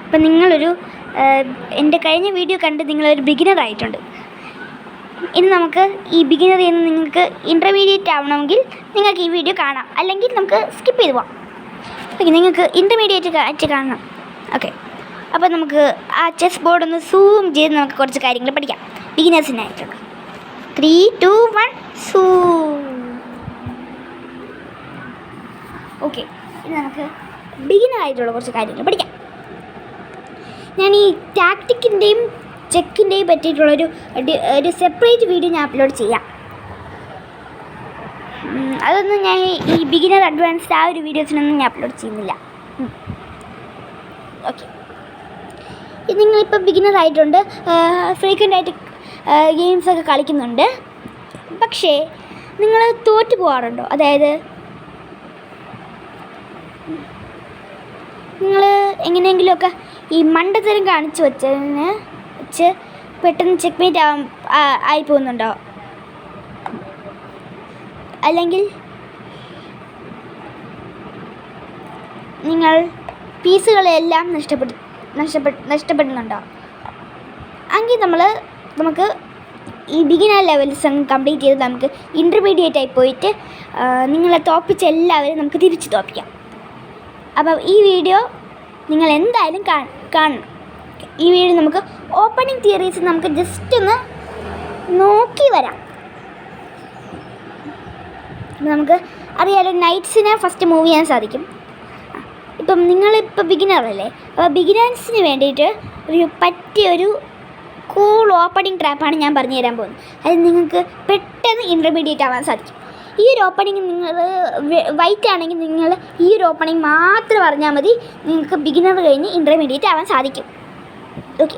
ഇപ്പം നിങ്ങളൊരു എൻ്റെ കഴിഞ്ഞ വീഡിയോ കണ്ട് നിങ്ങളൊരു ബിഗിനർ ആയിട്ടുണ്ട്. ഇനി നമുക്ക് ഈ ബിഗിനർ എന്ന് നിങ്ങൾക്ക് ഇൻ്റർമീഡിയറ്റ് ആവണമെങ്കിൽ നിങ്ങൾക്ക് ഈ വീഡിയോ കാണാം, അല്ലെങ്കിൽ നമുക്ക് സ്കിപ്പ് ചെയ്ത് പോകാം. ഓക്കെ, നിങ്ങൾക്ക് ഇൻ്റർമീഡിയറ്റ് ആയിട്ട് കാണണം. ഓക്കെ, അപ്പോൾ നമുക്ക് ആ ചെസ് ബോർഡ് ഒന്ന് സൂം ചെയ്ത് നമുക്ക് കുറച്ച് കാര്യങ്ങൾ പഠിക്കാം ബിഗിനേഴ്സിനായിട്ടുള്ള. 3, 2, 1 സൂം. ഓക്കെ, ഇനി നമുക്ക് ബിഗിനർ ആയിട്ടുള്ള കുറച്ച് കാര്യങ്ങൾ പഠിക്കാം. ഞാൻ ഈ ടാക്റ്റിക്കിൻ്റെയും ചെക്കിൻ്റെയും പറ്റിയിട്ടുള്ളൊരു സെപ്പറേറ്റ് വീഡിയോ ഞാൻ അപ്ലോഡ് ചെയ്യാം. അതൊന്നും ഞാൻ ഈ ബിഗിനർ അഡ്വാൻസ്ഡ് ആ ഒരു വീഡിയോസിനൊന്നും ഞാൻ അപ്ലോഡ് ചെയ്യുന്നില്ല. ഓക്കെ, നിങ്ങളിപ്പോൾ ബിഗിനർ ആയിട്ടുണ്ട്, ഫ്രീക്വൻ്റായിട്ട് ഗെയിംസൊക്കെ കളിക്കുന്നുണ്ട്. പക്ഷേ നിങ്ങൾ തോറ്റു പോകാറുണ്ടോ? അതായത് നിങ്ങൾ എങ്ങനെയെങ്കിലുമൊക്കെ ഈ മണ്ടത്തരം കാണിച്ച് വെച്ച് പെട്ടെന്ന് ചെക്ക്മേറ്റ് ആയി പോകുന്നുണ്ടോ? അല്ലെങ്കിൽ നിങ്ങൾ പീസുകളെല്ലാം നഷ്ടപ്പെടുന്നുണ്ടോ? എങ്കിൽ നമുക്ക് ഈ ബിഗിനർ ലെവൽസ് കംപ്ലീറ്റ് ചെയ്ത് നമുക്ക് ഇൻ്റർമീഡിയറ്റ് ആയി പോയിട്ട് നിങ്ങളെ തോൽപ്പിച്ച എല്ലാവരും നമുക്ക് തിരിച്ച് തോൽപ്പിക്കാം. അപ്പം ഈ വീഡിയോ നിങ്ങൾ എന്തായാലും കാണണം. ഈ വീഡിയോ നമുക്ക് ഓപ്പണിംഗ് തിയറീസ് നമുക്ക് ജസ്റ്റ് ഒന്ന് നോക്കി വരാം. നമുക്ക് അറിയാലോ, നൈറ്റ്സിനെ ഫസ്റ്റ് മൂവ് ചെയ്യാൻ സാധിക്കും. ഇപ്പം നിങ്ങളിപ്പോൾ ബിഗിനറല്ലേ, അപ്പോൾ ബിഗിനേഴ്സിന് വേണ്ടിയിട്ട് പറ്റിയൊരു കൂൾ ഓപ്പണിംഗ് ട്രാപ്പാണ് ഞാൻ പറഞ്ഞു തരാൻ പോകുന്നത്. അത് നിങ്ങൾക്ക് പെട്ടെന്ന് ഇൻ്റർമീഡിയറ്റ് ആവാൻ സാധിക്കും. ഈ ഒരു ഓപ്പണിംഗ് നിങ്ങൾ വൈറ്റ് ആണെങ്കിൽ നിങ്ങൾ ഈ ഒരു ഓപ്പണിംഗ് മാത്രം പറഞ്ഞാൽ മതി, നിങ്ങൾക്ക് ബിഗിനർ കഴിഞ്ഞ് ഇൻ്റർമീഡിയറ്റ് ആവാൻ സാധിക്കും. ഓക്കെ,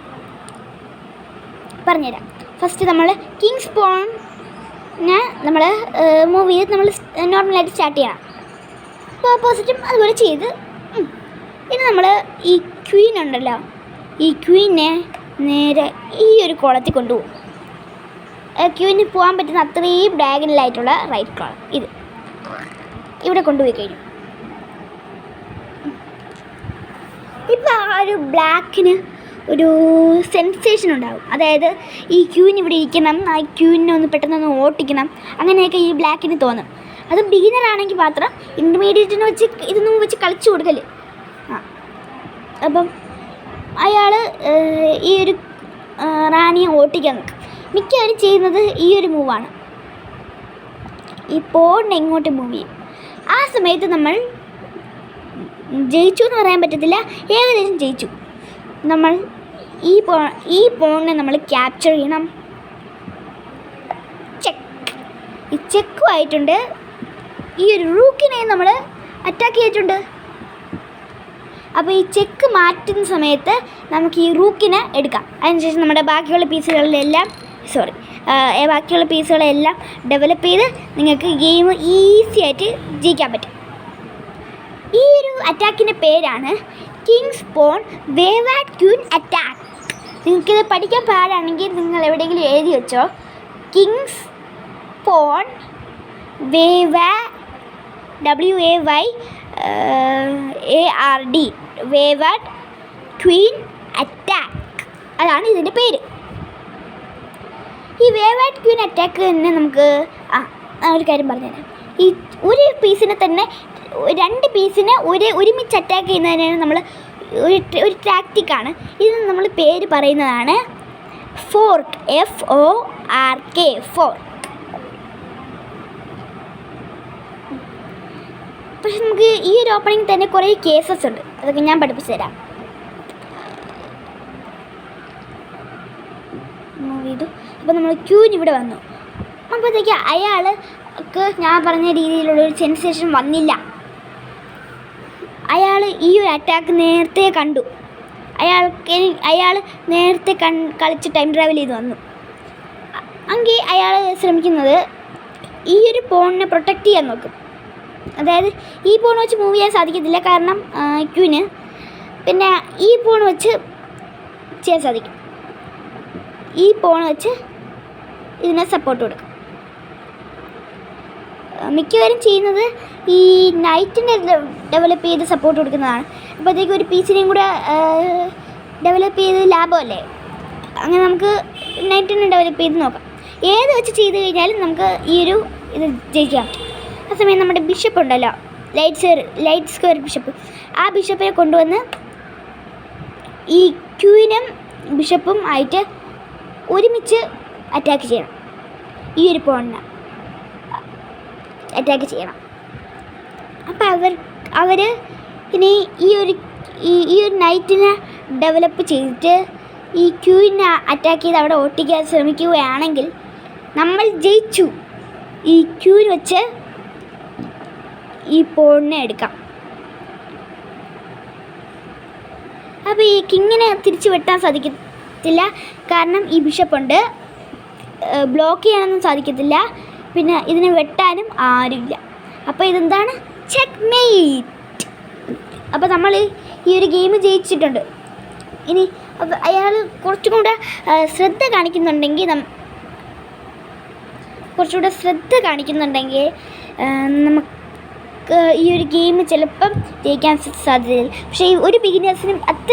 പറഞ്ഞുതരാം. ഫസ്റ്റ് നമ്മൾ കിങ്സ് പോണിനെ നമ്മൾ മൂവ് ചെയ്ത് നമ്മൾ നോർമലായിട്ട് സ്റ്റാർട്ട് ചെയ്യണം. അപ്പോൾ ഓപ്പോസിറ്റും അതുപോലെ ചെയ്ത് ഇനി നമ്മൾ ഈ ക്വീൻ ഉണ്ടല്ലോ, ഈ ക്വീനെ നേരെ ഈ ഒരു കോളത്തിൽ കൊണ്ടുപോകും. ക്വീന് പോകാൻ പറ്റുന്ന അത്രയും ഡയഗണലായിട്ടുള്ള റൈറ്റ് കോളം ഇത് ഇവിടെ കൊണ്ടുപോയി കഴിഞ്ഞു. ഇപ്പോൾ ആ ഒരു ബ്ലാക്കിന് ഒരു സെൻസേഷൻ ഉണ്ടാകും. അതായത് ഈ ക്വീൻ ഇവിടെ ഇരിക്കണം, ആ ക്വീനെ ഒന്ന് പെട്ടെന്നൊന്ന് ഓട്ടിക്കണം, അങ്ങനെയൊക്കെ ഈ ബ്ലാക്കിന് തോന്നും. അത് ബിഗിനർ ആണെങ്കിൽ മാത്രം ഇൻ്റർമീഡിയറ്റിനെ വെച്ച് ഇതൊന്നും വെച്ച് കളിച്ചു കൊടുക്കല്. അപ്പം അയാൾ ഈ ഒരു റാണിയെ ഓട്ടിക്കാൻ നിൽക്കും. മിക്കവരും ചെയ്യുന്നത് ഈ ഒരു മൂവാണ്, ഈ പോണിനെ ഇങ്ങോട്ട് മൂവ് ചെയ്യും. ആ സമയത്ത് നമ്മൾ ജയിച്ചു എന്ന് പറയാൻ പറ്റത്തില്ല, ഏകദേശം ജയിച്ചു. നമ്മൾ ഈ പോണിനെ നമ്മൾ ക്യാപ്ചർ ചെയ്യണം. ചെക്ക്, ഈ ചെക്കും ആയിട്ടുണ്ട്. ഈ ഒരു റൂക്കിനെ നമ്മൾ അറ്റാക്ക് ചെയ്തിട്ടുണ്ട്. അപ്പോൾ ഈ ചെക്ക് മാറ്റുന്ന സമയത്ത് നമുക്ക് ഈ റൂക്കിനെ എടുക്കാം. അതിനുശേഷം നമ്മുടെ ബാക്കിയുള്ള പീസുകളെല്ലാം ഡെവലപ്പ് ചെയ്ത് നിങ്ങൾക്ക് ഗെയിം ഈസി ആയിട്ട് ജയിക്കാൻ പറ്റും. ഈ ഒരു അറ്റാക്കിൻ്റെ പേരാണ് king's pawn wayward queen attack. നിങ്ങൾക്കിത് പഠിക്കാൻ പാടാണെങ്കിൽ നിങ്ങൾ എവിടെയെങ്കിലും എഴുതി വെച്ചോ. King's pawn WAYARD wayward queen attack, അതാണ് ഇതിൻ്റെ പേര്. ഈ വേവാഡ് ക്വീൻ അറ്റാക്ക് തന്നെ നമുക്ക് ഒരു കാര്യം പറഞ്ഞുതരാം. ഈ ഒരു പീസിനെ തന്നെ 2 പീസിനെ ഒരുമിച്ച് അറ്റാക്ക് ചെയ്യുന്നതിനാണ് നമ്മൾ ഒരു ടാക്റ്റിക്കാണ്. ഇത് നമ്മൾ പേര് പറയുന്നതാണ് ഫോർക്ക്, FORK, ഫോർക്ക്. പക്ഷെ നമുക്ക് ഈ ഒരു ഓപ്പണിംഗ് തന്നെ കുറേ കേസസ് ഉണ്ട്, അതൊക്കെ ഞാൻ പഠിപ്പിച്ചു തരാം. മൂവ് ചെയ്തു. അപ്പോൾ നമ്മൾ ക്യൂൻ ഇവിടെ വന്നു. അപ്പോഴത്തേക്ക് അയാൾക്ക് ഞാൻ പറഞ്ഞ രീതിയിലുള്ളൊരു സെൻസേഷൻ വന്നില്ല. അയാൾ ഈ ഒരു അറ്റാക്ക് നേരത്തെ കണ്ടു. അയാൾ നേരത്തെ കളിച്ച് ടൈം ട്രാവൽ ചെയ്ത് വന്നു. എങ്കിൽ അയാൾ ശ്രമിക്കുന്നത് ഈ ഒരു പോണിനെ പ്രൊട്ടക്റ്റ് ചെയ്യാൻ നോക്കും. അതായത് ഈ പോൺ വെച്ച് മൂവ് ചെയ്യാൻ സാധിക്കത്തില്ല, കാരണം ക്യൂന്. പിന്നെ ഈ പോൺ വെച്ച് ചെയ്യാൻ സാധിക്കും. ഈ പോൺ വെച്ച് ഇതിനെ സപ്പോർട്ട് കൊടുക്കും. മിക്കവരും ചെയ്യുന്നത് ഈ നൈറ്റിനെ ഡെവലപ്പ് ചെയ്ത് സപ്പോർട്ട് കൊടുക്കുന്നതാണ്. അപ്പോഴത്തേക്കും ഒരു പീസിനെയും കൂടെ ഡെവലപ്പ് ചെയ്ത് ലാഭമല്ലേ. അങ്ങനെ നമുക്ക് നൈറ്റിനെ ഡെവലപ്പ് ചെയ്ത് നോക്കാം. ഏത് വെച്ച് ചെയ്ത് കഴിഞ്ഞാലും നമുക്ക് ഈ ഒരു ഇത് ജയിക്കാം. ആ സമയം നമ്മുടെ ബിഷപ്പ് ഉണ്ടല്ലോ, ലൈറ്റ് സ്ക്വയർ ബിഷപ്പ്, ആ ബിഷപ്പിനെ കൊണ്ടുവന്ന് ഈ ക്യൂനും ബിഷപ്പും ആയിട്ട് ഒരുമിച്ച് അറ്റാക്ക് ചെയ്യണം. ഈ ഒരു പോണിനെ അറ്റാക്ക് ചെയ്യണം. അപ്പോൾ അവർ ഇനി ഈ ഒരു നൈറ്റിനെ ഡെവലപ്പ് ചെയ്തിട്ട് ഈ ക്യൂവിനെ അറ്റാക്ക് ചെയ്ത് അവിടെ ഒട്ടിക്കാൻ ശ്രമിക്കുകയാണെങ്കിൽ നമ്മൾ ജയിച്ചു. ഈ ക്യൂവിന് വെച്ച് ഈ പോണിനെ എടുക്കാം. അപ്പോൾ ഈ കിങ്ങിനെ തിരിച്ച് വെട്ടാൻ സാധിക്കത്തില്ല, കാരണം ഈ ബിഷപ്പുണ്ട്. ബ്ലോക്ക് ചെയ്യാനൊന്നും സാധിക്കത്തില്ല, പിന്നെ ഇതിനെ വെട്ടാനും ആരുമില്ല. അപ്പോൾ ഇതെന്താണ്? Check mate. അപ്പോൾ നമ്മൾ ഈ ഒരു ഗെയിം ജയിച്ചിട്ടുണ്ട്. ഇനി അയാൾ കുറച്ചും കൂടെ ശ്രദ്ധ കാണിക്കുന്നുണ്ടെങ്കിൽ നമുക്ക് ഈ ഒരു ഗെയിം ചിലപ്പം ജയിക്കാൻ സാധ്യതയില്ല. പക്ഷേ ഈ ഒരു ബിഗിനേഴ്സിനും